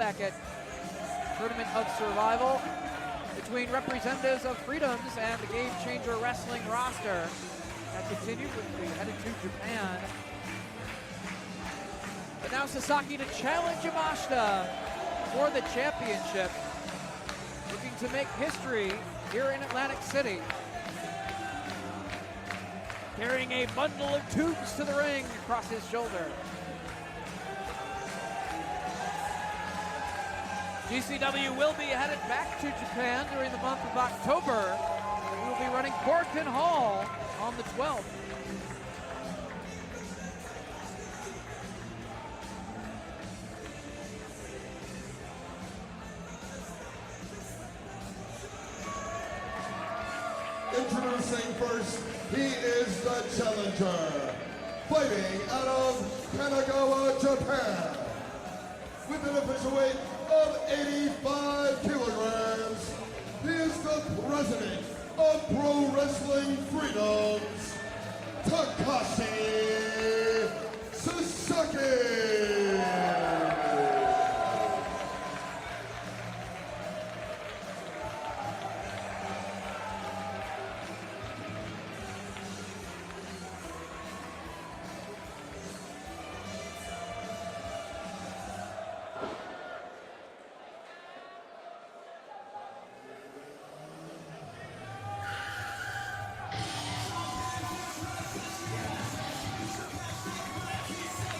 back at Tournament of Survival between representatives of Freedoms and the Game Changer Wrestling roster. That continued with we headed to Japan. But now Sasaki to challenge Yamashita for the championship. Looking to make history here in Atlantic City. Carrying a bundle of tubes to the ring across his shoulder. GCW will be headed back to Japan during the month of October. We will be running Korakuen Hall on the 12th. Introducing first, he is the challenger, fighting out of Kanagawa, Japan, with an official weight of 85 kilograms. He is the president of Pro Wrestling Freedoms, Takashi Sasaki.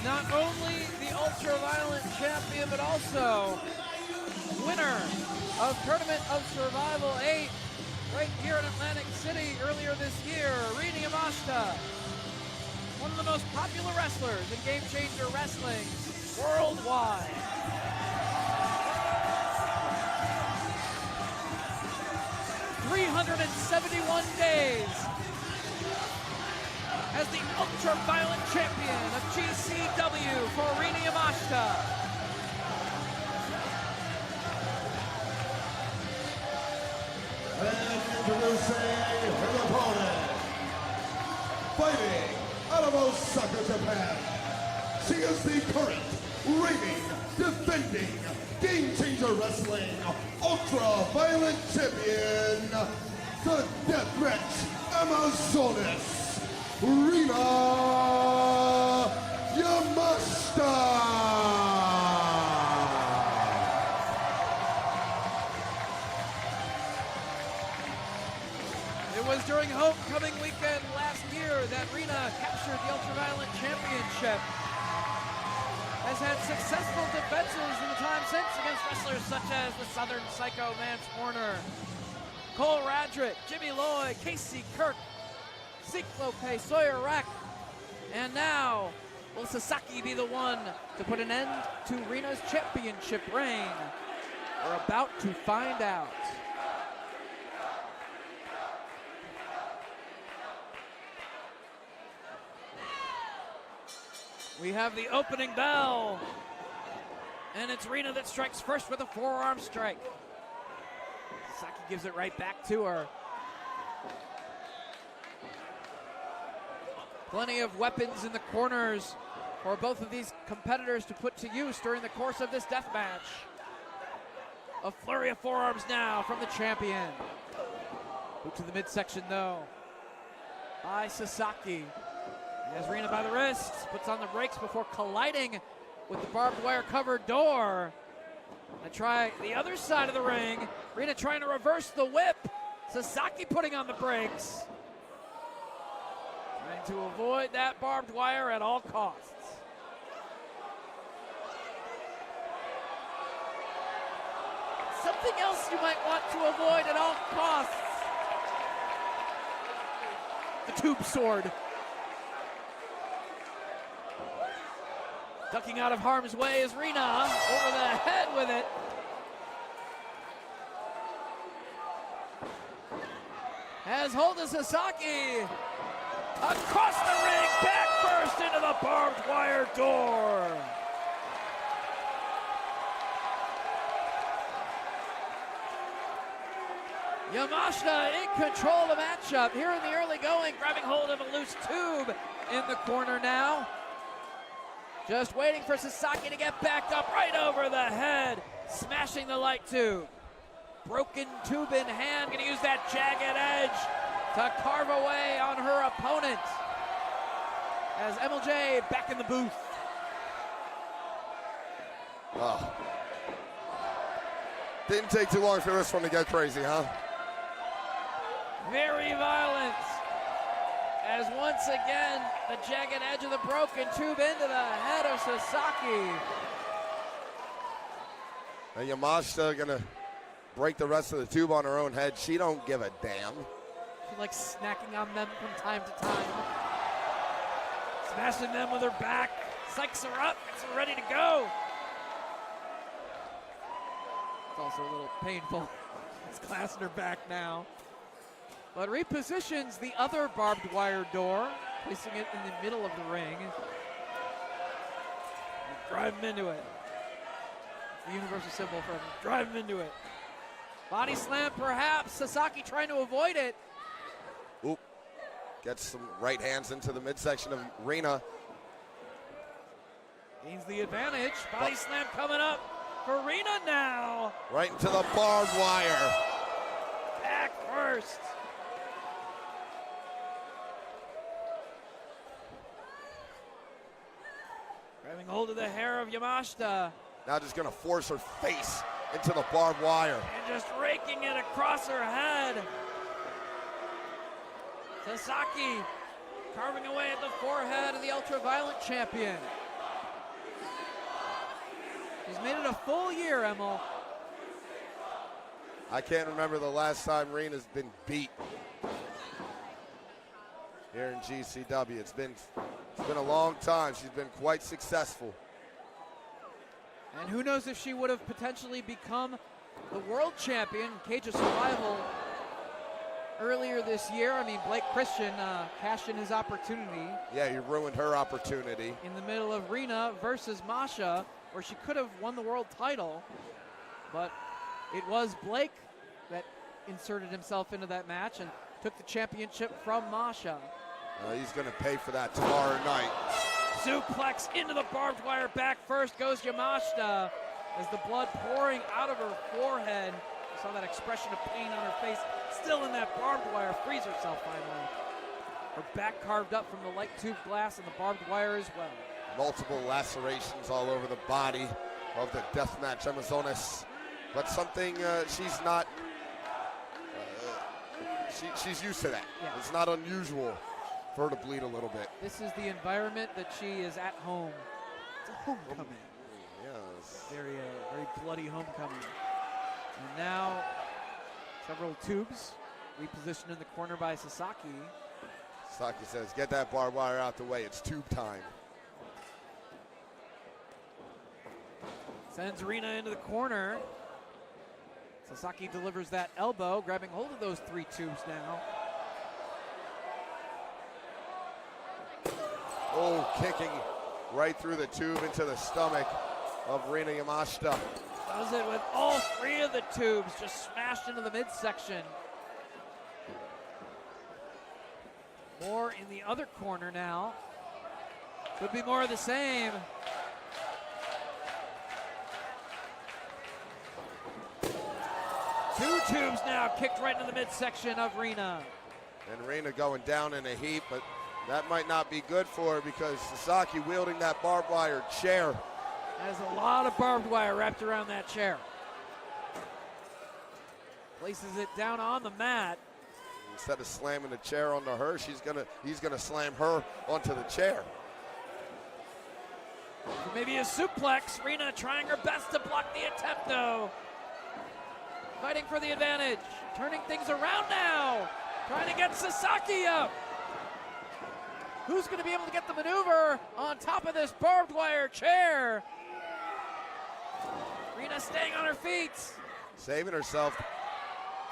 Not only the Ultraviolent champion, but also winner of Tournament of Survival 8 right here in Atlantic City earlier this year, Yamashita. One of the most popular wrestlers in Game Changer Wrestling worldwide. "371 days as the Ultraviolent champion of GCW for Yamashita. And introducing her opponent, fighting out of Osaka, Japan. She is the current, reigning, defending, Game Changer Wrestling Ultraviolent champion, the Deathmatch Amazonas, Rina Yamashita. It was during homecoming weekend last year that Rina captured the Ultraviolent Championship. Has had successful defenses in the time since against wrestlers such as the Southern Psycho Mance Warner, Cole Radrick, Jimmy Lloyd, Casey Kirk, Cyclope, Sawyer Rack, and now will Sasaki be the one to put an end to Rina's championship reign? We're about to find out. We have the opening bell, and it's Rina that strikes first with a forearm strike. Sasaki gives it right back to her. Plenty of weapons in the corners for both of these competitors to put to use during the course of this death match. A flurry of forearms now from the champion. Boot to the midsection though by Sasaki. He has Rina by the wrists, puts on the brakes before colliding with the barbed wire covered door. I try the other side of the ring. Rina trying to reverse the whip. Sasaki putting on the brakes. Trying to avoid that barbed wire at all costs. Something else you might want to avoid at all costs. The tube sword. Ducking out of harm's way is Rina, over the head with it. Has hold of Sasaki. Across the ring, back first into the barbed wire door. Yamashita in control of the matchup here in the early going, grabbing hold of a loose tube in the corner now. Just waiting for Sasaki to get backed up right over the head. Smashing the light tube. Broken tube in hand, gonna use that jagged edge to carve away on her opponent. As MLJ back in the booth. Oh. Didn't take too long for this one to get crazy, huh? Very violent. As once again, the jagged edge of the broken tube into the head of Sasaki. And Yamashita gonna break the rest of the tube on her own head. She don't give a damn. She likes snacking on them from time to time. Smashing them with her back. Psychs her up, gets her ready to go. It's also a little painful. It's clasping her back now. But repositions the other barbed wire door, placing it in the middle of the ring. And drive him into it. It's the universal symbol for him. Drive him into it. Body slam perhaps. Sasaki trying to avoid it. Oop. Gets some right hands into the midsection of Rina. Gains the advantage. Body slam coming up for Rina now. Right into the barbed wire. Back first. Grabbing hold of the hair of Yamashita. Now just gonna force her face into the barbed wire. And just raking it across her head. Sasaki carving away at the forehead of the Ultraviolent champion. She's made it a full year, Emil. I can't remember the last time Rina's been beat here in GCW. It's been a long time. She's been quite successful. And who knows if she would have potentially become the world champion in Cage of Survival earlier this year. I mean, Blake Christian cashed in his opportunity. Yeah, he ruined her opportunity. In the middle of Rina versus Masha, where she could have won the world title. But it was Blake that inserted himself into that match and took the championship from Masha. He's going to pay for that tomorrow night. Suplex into the barbed wire. Back first goes Yamashita as the blood pouring out of her forehead. You saw that expression of pain on her face. Still in that barbed wire. Frees herself finally. Her back carved up from the light tube glass and the barbed wire as well. Multiple lacerations all over the body of the deathmatch Amazonas. But something she's not, she's used to that. Yeah. It's not unusual for her to bleed a little bit. This is the environment that she is at home. It's a homecoming. Yes. Very bloody homecoming. And now several tubes repositioned in the corner by Sasaki. Sasaki says, get that barbed wire out the way. It's tube time. Sends Rina into the corner. Sasaki delivers that elbow, grabbing hold of those three tubes now. Oh, kicking right through the tube into the stomach of Rina Yamashita. Does it with all three of the tubes, just smashed into the midsection. More in the other corner now. Could be more of the same. Two tubes now kicked right into the midsection of Rina. And Rina going down in a heap, but that might not be good for her because Sasaki wielding that barbed wire chair. Has a lot of barbed wire wrapped around that chair. Places it down on the mat. Instead of slamming the chair onto her, he's gonna slam her onto the chair. Maybe a suplex. Rina trying her best to block the attempt though. Fighting for the advantage. Turning things around now. Trying to get Sasaki up. Who's going to be able to get the maneuver on top of this barbed wire chair? Rina staying on her feet. Saving herself.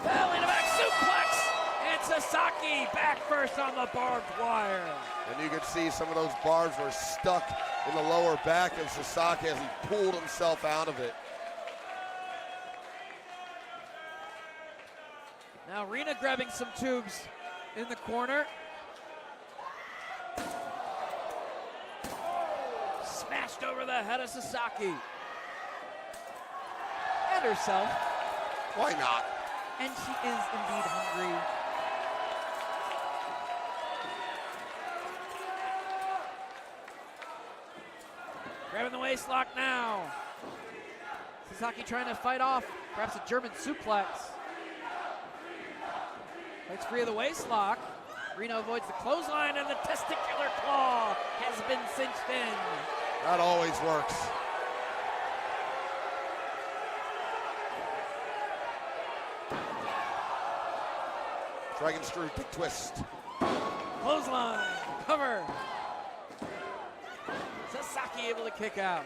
Belly to back suplex. And Sasaki back first on the barbed wire. And you can see some of those barbs were stuck in the lower back of Sasaki as he pulled himself out of it. Now Rina grabbing some tubes in the corner. Smashed over the head of Sasaki. defend herself. Why not? And she is indeed hungry. Grabbing the waist lock now. Sasaki trying to fight off perhaps a German suplex. Breaks free of the waist lock. Reno avoids the clothesline, and the testicular claw has been cinched in. That always works. Dragon screw, dick twist. Clothesline, cover. Sasaki able to kick out.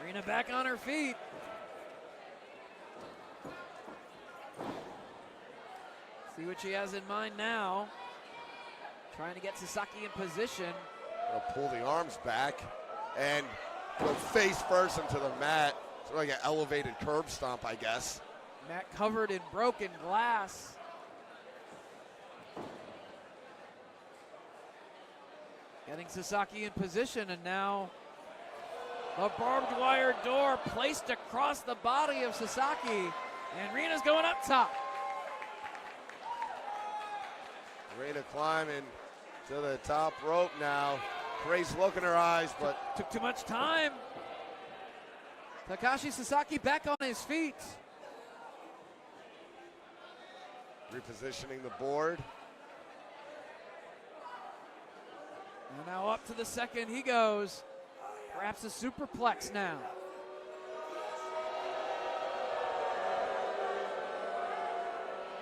Rena back on her feet. See what she has in mind now. Trying to get Sasaki in position. They'll pull the arms back and go face first into the mat. Sort of like an elevated curb stomp, I guess. Mat covered in broken glass. Getting Sasaki in position, and now the barbed wire door placed across the body of Sasaki, and Rena's going up top. Rena climbing to the top rope now. Crazy look in her eyes, but Took too much time. Takashi Sasaki back on his feet. repositioning the board. And now up to the second he goes. Perhaps a superplex now.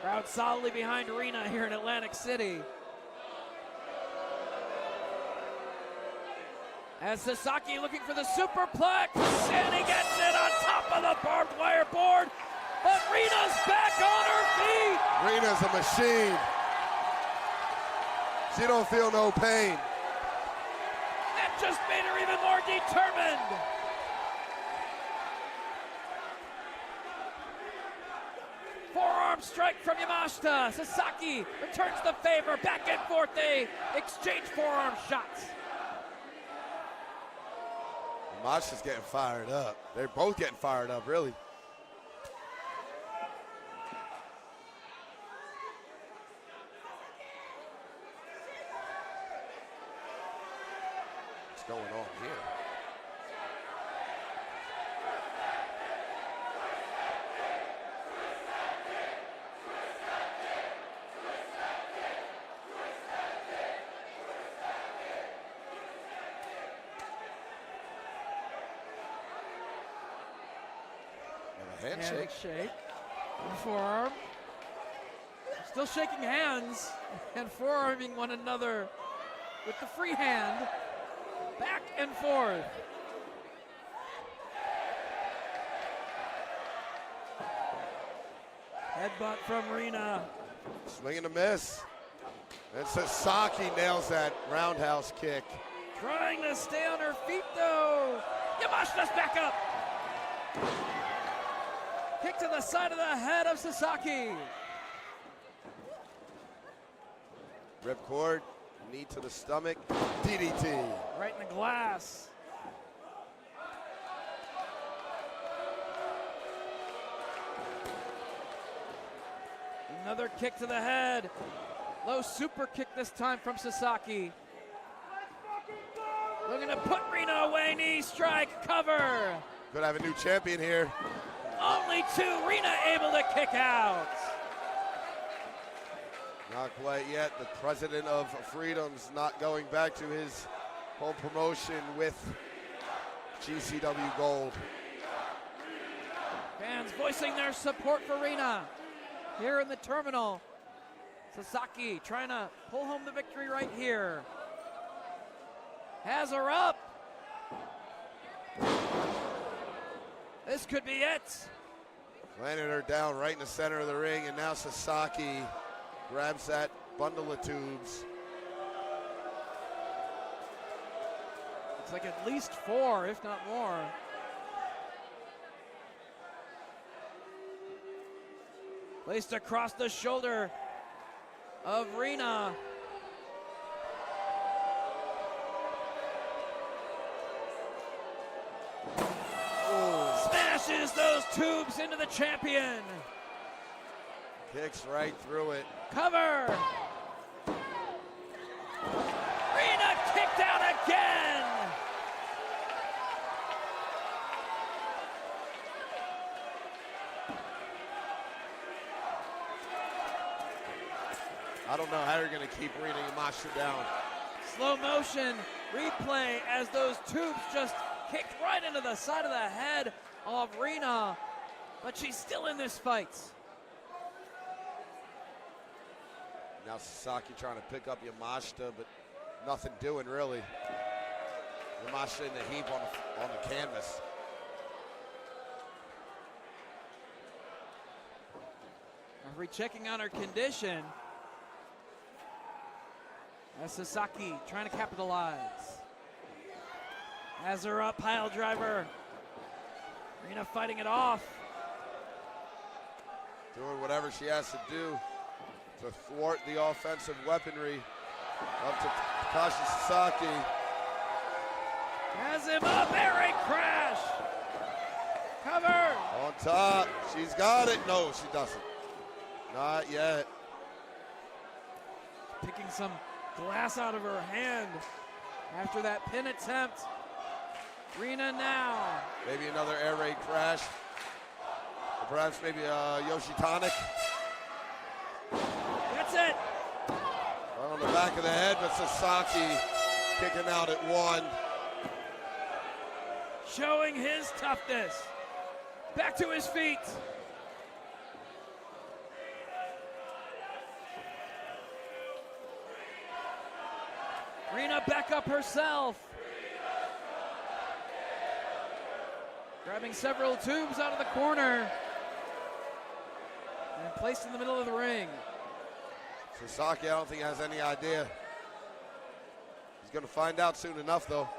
Crowd solidly behind Arena here in Atlantic City. As Sasaki looking for the superplex, and he gets it on top of the barbed wire board. But Rena's back on her feet. Rena's a machine. She don't feel no pain. That just made her even more determined. Forearm strike from Yamashita. Sasaki returns the favor. Back and forth they exchange forearm shots. Yamashita's getting fired up. They're both getting fired up, really. What's going on here? Handshake. Handshake. Forearm. Still shaking hands and forearming one another with the free hand. Back and forth. Headbutt from Rena. Swing and a miss. And Sasaki nails that roundhouse kick. Trying to stay on her feet though. Yamashita's back up. Kick to the side of the head of Sasaki. Ripcord, knee to the stomach, DDT. Right in the glass. Another kick to the head. Low super kick this time from Sasaki. Looking to put Rena away, knee strike, cover. Could have a new champion here. Only two, Rena able to kick out. Not quite yet. The president of Freedom's not going back to his home promotion with GCW Gold. Fans voicing their support for Rena here in the terminal. Sasaki trying to pull home the victory right here. Has her up. This could be it. Landed her down right in the center of the ring, and now Sasaki grabs that bundle of tubes. It's like at least 4, if not more. Placed across the shoulder of Rena. Oh, Smashes those tubes into the champion. kicks right through it. Cover. Rina kicked out again. I don't know how you're going to keep Rina Yamashita down. Slow motion replay as those tubes just kicked right into the side of the head of Rina, but she's still in this fight. Now Sasaki trying to pick up Yamashita, but nothing doing really. Yamashita in the heap on the canvas. Referee checking on her condition. As Sasaki trying to capitalize. Has her up, pile driver. Rina fighting it off. Doing whatever she has to do to thwart the offensive weaponry of Takashi Sasaki. Has him up, air raid crash. Cover. On top, she's got it. No, she doesn't. Not yet. Picking some glass out of her hand after that pin attempt. Rina now. Maybe another air raid crash. Or perhaps maybe a Yoshitonic. That's it. Right on the back of the head, but Sasaki kicking out at one. Showing his toughness. Back to his feet. Rina back up herself. Grabbing several tubes out of the corner. And placed in the middle of the ring. Sasaki, I don't think has any idea. He's going to find out soon enough, though.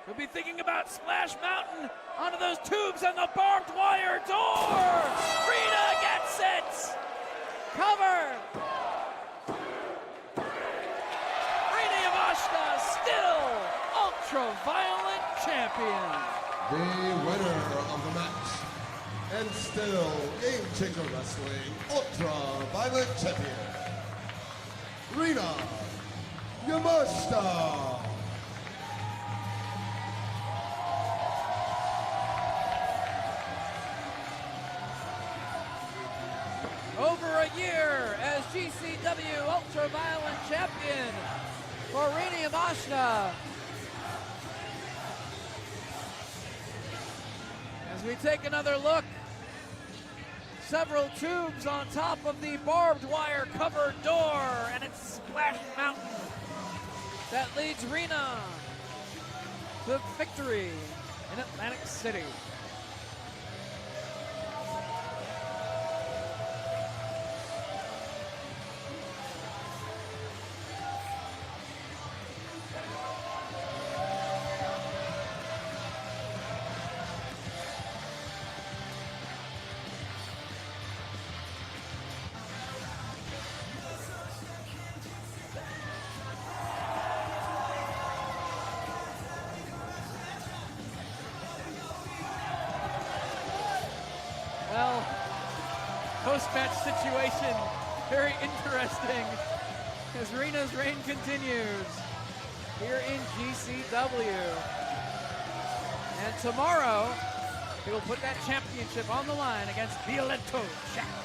Could be thinking about Splash Mountain onto those tubes and the barbed wire door. Rina gets it. Cover. Rina Yamashita still Ultraviolent champion. The winner of the match, and still Game Changer Wrestling Ultraviolent Champion, Rina Yamashita. Over a year as GCW Ultraviolent champion for Rina Yamashita. As we take another look, several tubes on top of the barbed wire covered door, and it's Splash Mountain that leads Rina to victory in Atlantic City. Well, post-match situation, very interesting as Rina's reign continues here in GCW. And tomorrow, he will put that championship on the line against Violento Jack.